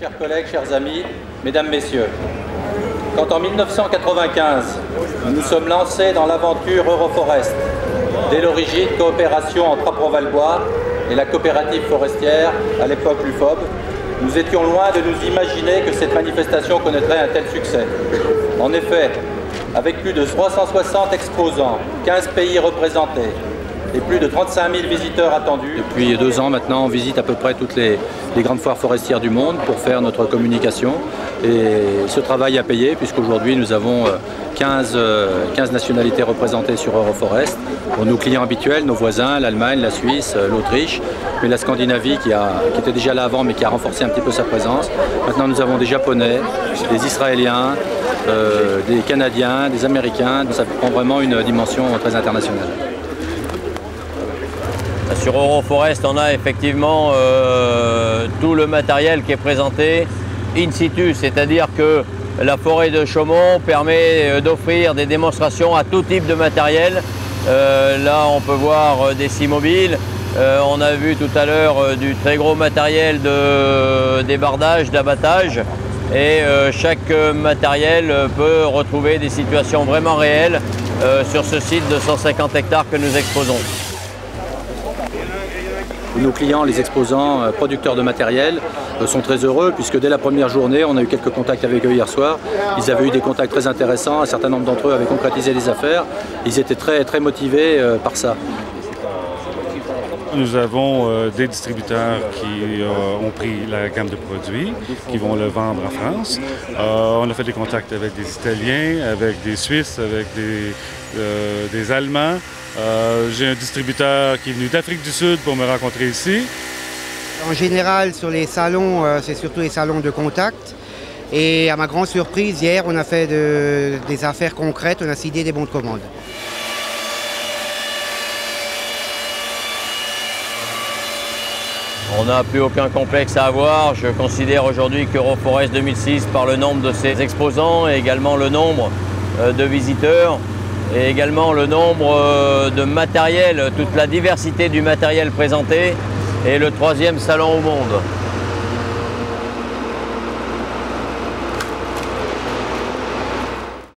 Chers collègues, chers amis, mesdames, messieurs, quand en 1995, nous nous sommes lancés dans l'aventure Euroforest, dès l'origine coopération entre Apron-Valbois et la coopérative forestière, à l'époque l'UFOB, nous étions loin de nous imaginer que cette manifestation connaîtrait un tel succès. En effet, avec plus de 360 exposants, 15 pays représentés, et plus de 35 000 visiteurs attendus. Depuis 2 ans maintenant, on visite à peu près toutes les grandes foires forestières du monde pour faire notre communication. Et ce travail a payé puisqu'aujourd'hui nous avons 15 nationalités représentées sur Euroforest. Pour nos clients habituels, nos voisins, l'Allemagne, la Suisse, l'Autriche, mais la Scandinavie qui était déjà là avant mais qui a renforcé un petit peu sa présence. Maintenant nous avons des Japonais, des Israéliens, des Canadiens, des Américains. Ça prend vraiment une dimension très internationale. Sur Euroforest, on a effectivement tout le matériel qui est présenté in situ, c'est-à-dire que la forêt de Chaumont permet d'offrir des démonstrations à tout type de matériel. Là, on peut voir des scies mobiles. On a vu tout à l'heure du très gros matériel de débardage, d'abattage. Et chaque matériel peut retrouver des situations vraiment réelles sur ce site de 150 hectares que nous exposons. Nos clients, les exposants, producteurs de matériel, sont très heureux puisque dès la première journée, on a eu quelques contacts avec eux hier soir. Ils avaient eu des contacts très intéressants, un certain nombre d'entre eux avaient concrétisé les affaires. Ils étaient très motivés par ça. Nous avons des distributeurs qui ont pris la gamme de produits, qui vont le vendre en France. On a fait des contacts avec des Italiens, avec des Suisses, avec des Allemands. J'ai un distributeur qui est venu d'Afrique du Sud pour me rencontrer ici. En général, sur les salons, c'est surtout les salons de contact. Et à ma grande surprise, hier, on a fait des affaires concrètes, on a signé des bons de commande. On n'a plus aucun complexe à avoir. Je considère aujourd'hui qu'Euroforest 2006, par le nombre de ses exposants et également le nombre de visiteurs, et également le nombre de matériel, toute la diversité du matériel présenté, est le 3e salon au monde.